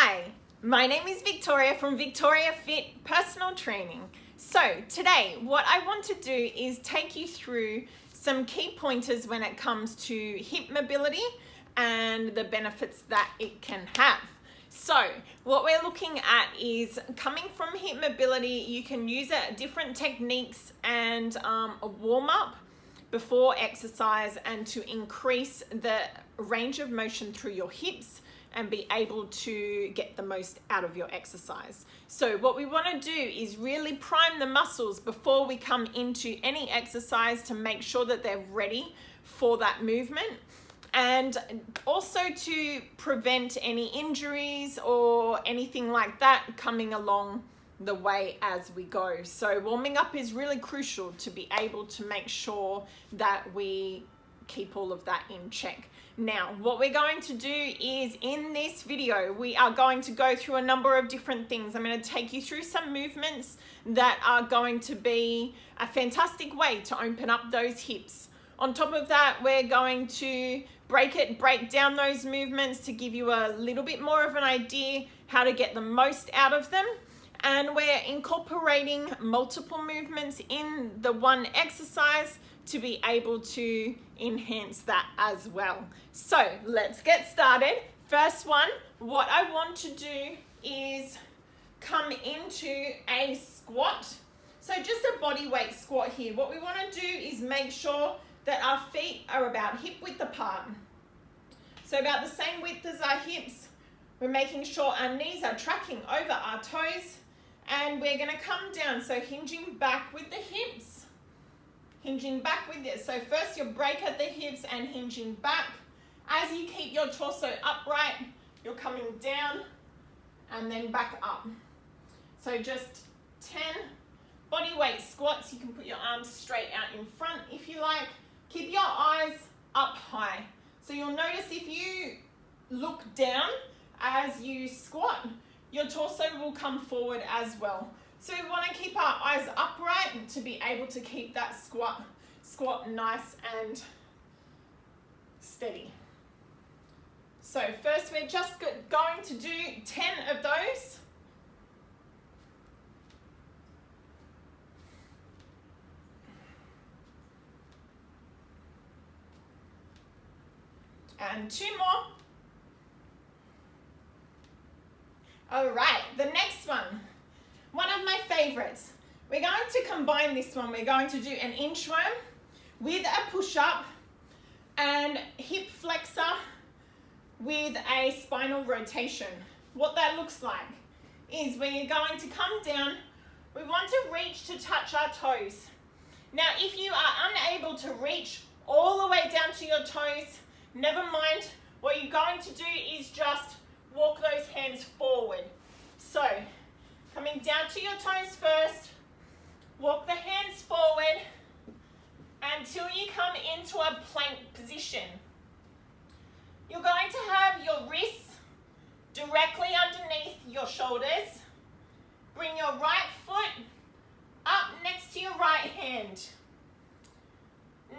Hi, my name is Victoria from Victoria Fit Personal Training. So today what I want to do is take you through some key pointers when it comes to hip mobility and the benefits that it can have. So what we're looking at is coming from hip mobility, you can use it different techniques and a warm-up before exercise and to increase the range of motion through your hips and be able to get the most out of your exercise. So what we want to do is really prime the muscles before we come into any exercise to make sure that they're ready for that movement, and also to prevent any injuries or anything like that coming along the way as we go. So warming up is really crucial to be able to make sure that we keep all of that in check. Now, what we're going to do is in this video, we are going to go through a number of different things. I'm going to take you through some movements that are going to be a fantastic way to open up those hips. On top of that, we're going to break down those movements to give you a little bit more of an idea how to get the most out of them. And we're incorporating multiple movements in the one exercise to be able to enhance that as well. So let's get started. First one, what I want to do is come into a squat. So just a body weight squat here. What we want to do is make sure that our feet are about hip width apart. So about the same width as our hips. We're making sure our knees are tracking over our toes, and we're going to come down, so hinging back with the hips. Hinging back with it. So first you break at the hips and hinging back. As you keep your torso upright, you're coming down and then back up. So just 10 body weight squats. You can put your arms straight out in front if you like. Keep your eyes up high. So you'll notice if you look down as you squat, your torso will come forward as well. So we want to keep our eyes upright to be able to keep that squat nice and steady. So first we're just going to do 10 of those. And 2 more. All right, the next one. One of my favorites. We're going to combine this one. We're going to do an inchworm with a push-up and hip flexor with a spinal rotation. What that looks like is when you're going to come down, we want to reach to touch our toes. Now, if you are unable to reach all the way down to your toes, never mind. What you're going to do is just walk those hands forward. So, coming down to your toes first, walk the hands forward until you come into a plank position. You're going to have your wrists directly underneath your shoulders. Bring your right foot up next to your right hand.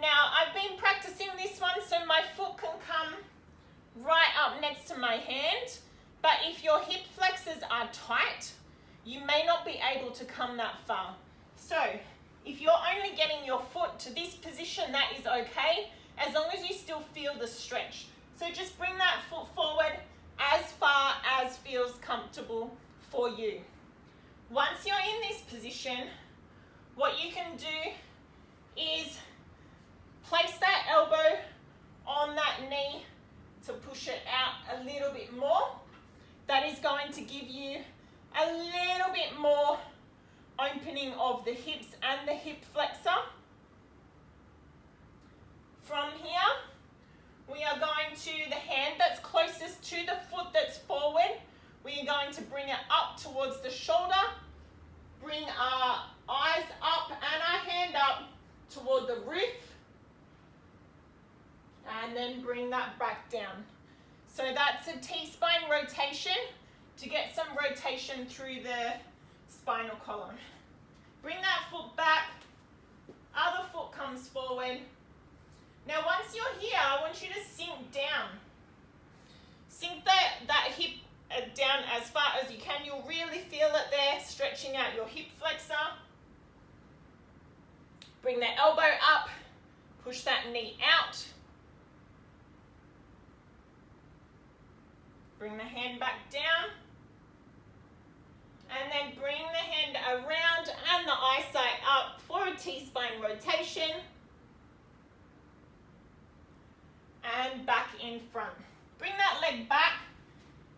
Now, I've been practicing this one so my foot can come right up next to my hand, but if your hip flexors are tight, you may not be able to come that far. So if you're only getting your foot to this position, that is okay, as long as you still feel the stretch. So just bring that foot forward as far as feels comfortable for you. Once you're in this position, what you can do is place that elbow on that knee to push it out a little bit more. That is going to give you a little bit more opening of the hips and the hip flexor. From here, we are going to the hand that's closest to the foot that's forward. We are going to bring it up towards the shoulder, bring our eyes up and our hand up toward the roof, and then bring that back down. So that's a T-spine rotation to get some rotation through the spinal column. Bring that foot back, other foot comes forward. Now once you're here, I want you to sink down. Sink that hip down as stretching out your hip flexor. Bring the elbow up, push that knee out. Bring the hand back down. And then bring the hand around and the eyesight up for a T-spine rotation. And back in front. Bring that leg back.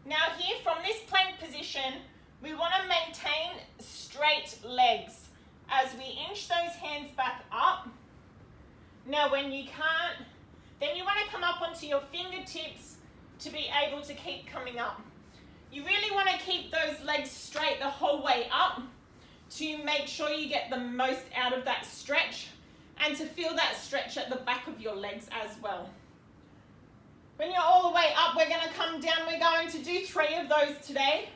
Now here from this plank position, we want to maintain straight legs as we inch those hands back up. Now when you can't, then you want to come up onto your fingertips to be able to keep coming up. You really want to keep those legs straight the whole way up to make sure you get the most out of that stretch and to feel that stretch at the back of your legs as well. When you're all the way up, we're going to come down. We're going to do 3 of those today.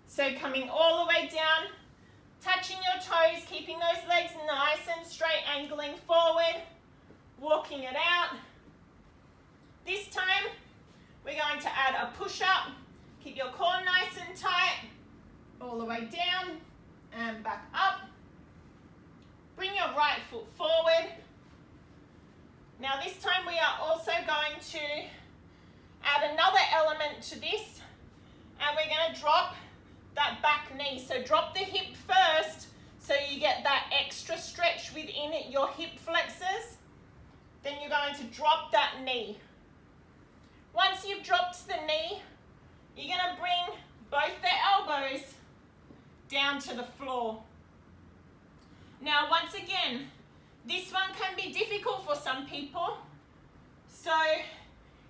So coming all the way down, touching your toes, keeping those legs nice and straight, angling forward, walking it out. This time, we're going to add a push-up. Keep your core nice and tight, all the way down and back up. Bring your right foot forward. Now this time we are also going to add another element to this, and we're going to drop that back knee. So drop the hip first so you get that extra stretch within your hip flexors. Then you're going to drop that knee. Once you've dropped the knee, you're going to bring both the elbows down to the floor. Now once again, this one can be difficult for some people, so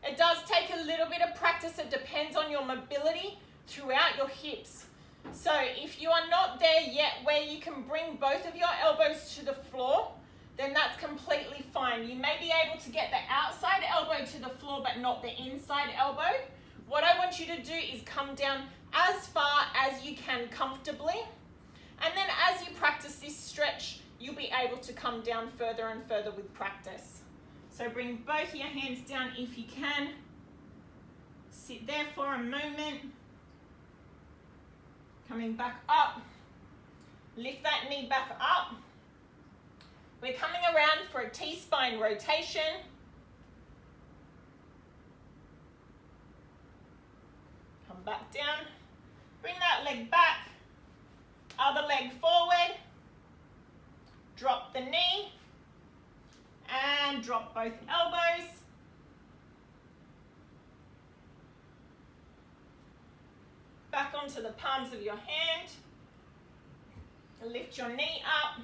it does take a little bit of practice. It depends on your mobility throughout your hips. So if you are not there yet where you can bring both of your elbows to the floor, then that's completely fine. You may be able to get the outside elbow to the floor but not the inside elbow. What I want you to do is come down as far as you can comfortably, and then as you practice this stretch, you'll be able to come down further and further with practice. So bring both your hands down if you can. Sit there for a moment. Coming back up. Lift that knee back up. We're coming around for a T-spine rotation. Come back down. Bring that leg back. Other leg forward. Drop the knee and drop both elbows. Back onto the palms of your hand. Lift your knee up.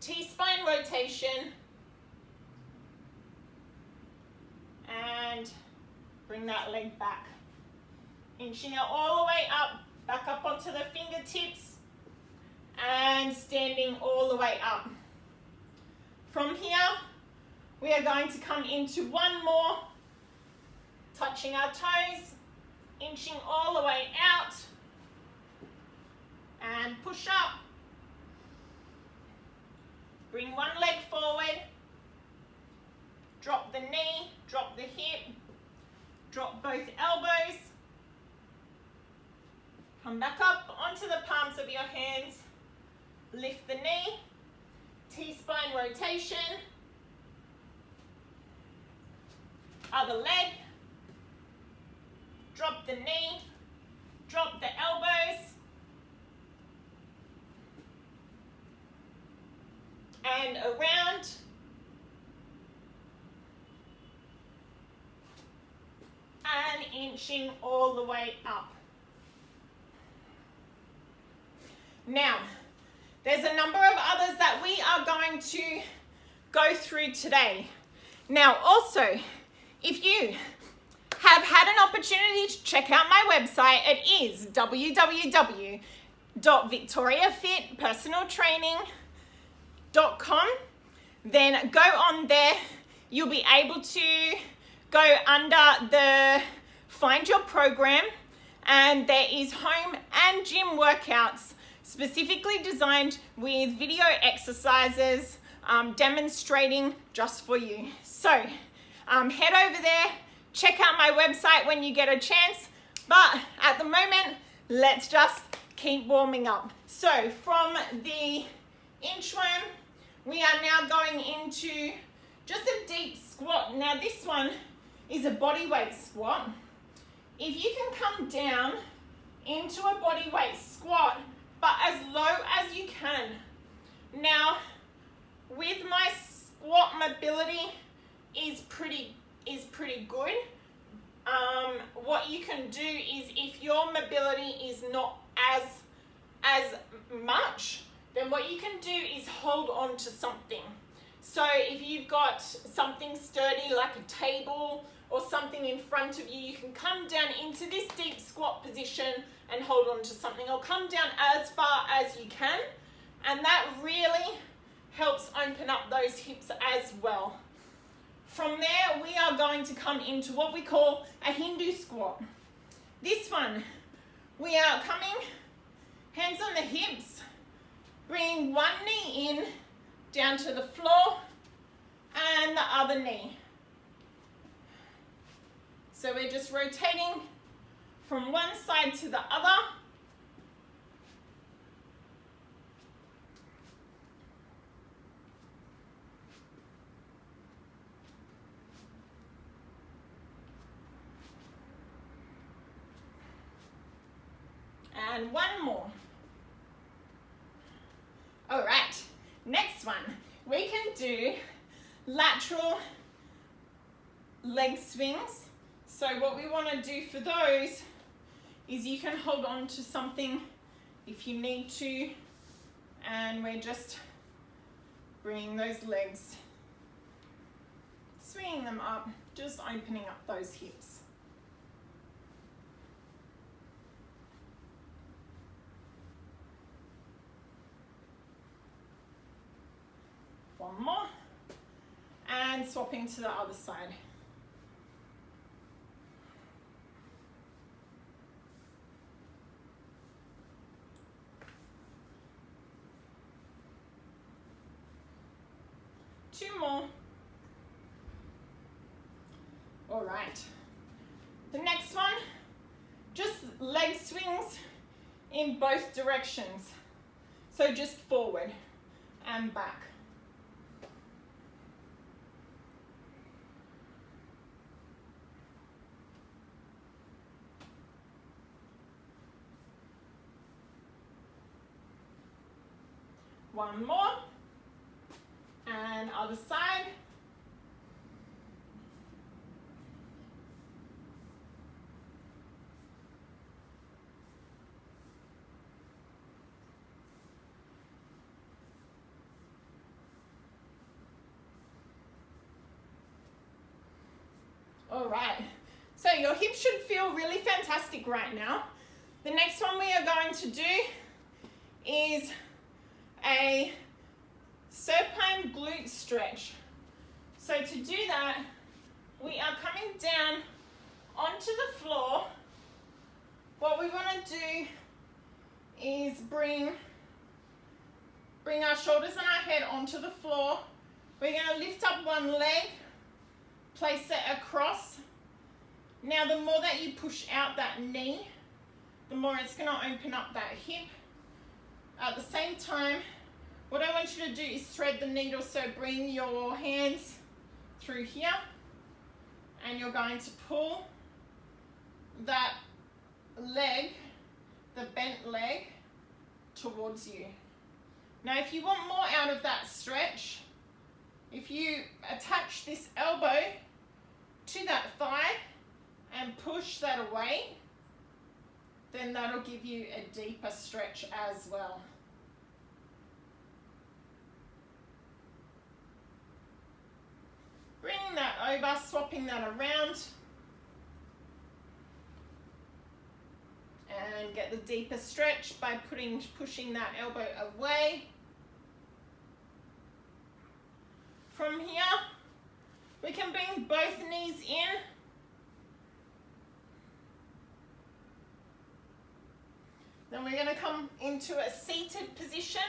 T-spine rotation. And bring that leg back. Inching it all the way up, back up onto the fingertips. And standing all the way up. From here, we are going to come into one more, touching our toes, inching all the way out, and push up. Bring one leg forward, drop the knee, drop the hip, drop both elbows, come back up onto the palms of your hands. Lift the knee, T-spine rotation, other leg, drop the knee, drop the elbows, and around, and inching all the way up. Now, there's a number of others that we are going to go through today. Now, also, if you have had an opportunity to check out my website, it is www.victoriafitpersonaltraining.com. Then go on there. You'll be able to go under the Find Your Program, and there is home and gym workouts specifically designed with video exercises demonstrating just for you. So head over there, check out my website when you get a chance, but at the moment, let's just keep warming up. So from the inchworm, we are now going into just a deep squat. Now this one is a body weight squat. If you can come down into a body weight squat, but as low as you can. Now, with my squat mobility is pretty good. What you can do is if your mobility is not as much, then what you can do is hold on to something. So if you've got something sturdy like a table or something in front of you, you can come down into this deep squat position and hold on to something, or come down as far as you can, and that really helps open up those hips as well. From there, we are going to come into what we call a Hindu squat. This one, we are coming, hands on the hips, bringing one knee in, down to the floor, and the other knee. So we're just rotating from one side to the other. And one more. All right, next one. We can do lateral leg swings. So what we want to do for those is you can hold on to something if you need to, and we're just bringing those legs, swinging them up, just opening up those hips. One more, and swapping to the other side. Two more. All right. The next one, just leg swings in both directions. So just forward and back. One more, and other side. All right, so your hips should feel really fantastic right now. The next one we are going to do is a supine glute stretch. So to do that, we are coming down onto the floor. What we want to do is bring our shoulders and our head onto the floor. We're going to lift up one leg, place it across. Now the more that you push out that knee, the more it's going to open up that hip. At the same time, what I want you to do is thread the needle, so bring your hands through here, and you're going to pull that leg, the bent leg, towards you. Now if you want more out of that stretch, if you attach this elbow to that thigh and push that away, then that'll give you a deeper stretch as well. Bringing that over, swapping that around, and get the deeper stretch by pushing that elbow away. From here, we can bring both knees in. Then we're going to come into a seated position.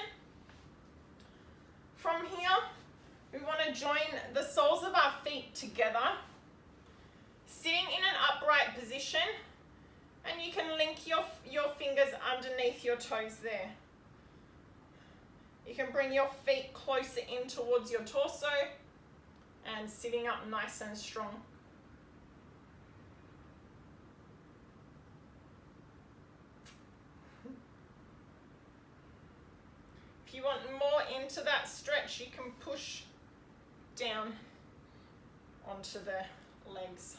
From here, we want to join the soles of our feet together, sitting in an upright position, and you can link your fingers underneath your toes there. You can bring your feet closer in towards your torso and sitting up nice and strong. If you want more into that stretch, you can push down onto the legs.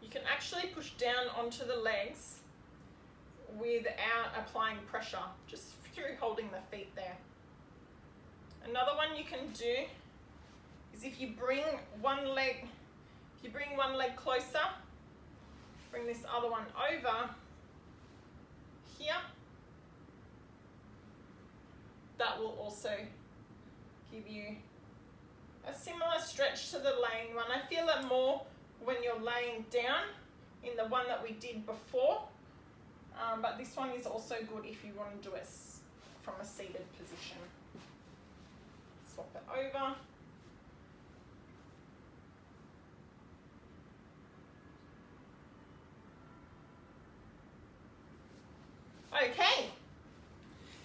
You can actually push down onto the legs without applying pressure, just through holding the feet there. Another one you can do is if you bring one leg closer, bring this other one over here, that will also give you a similar stretch to the laying one. I feel it more when you're laying down in the one that we did before, but this one is also good if you want to do it from a seated position. Swap it over. Okay,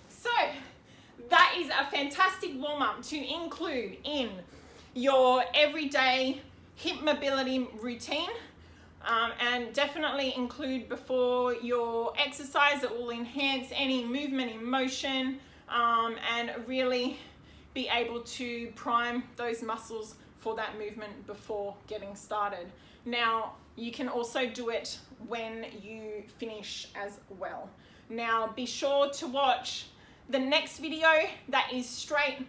so that is a fantastic warm-up to include in your everyday hip mobility routine, and definitely include before your exercise. It will enhance any movement in motion, and really be able to prime those muscles for that movement before getting started. Now, you can also do it when you finish as well. Now, be sure to watch the next video that is straight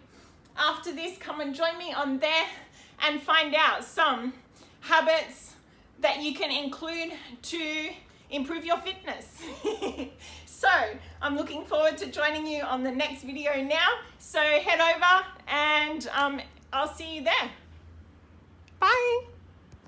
after this. Come and join me on there and find out some habits that you can include to improve your fitness. So I'm looking forward to joining you on the next video now. So head over and I'll see you there. Bye.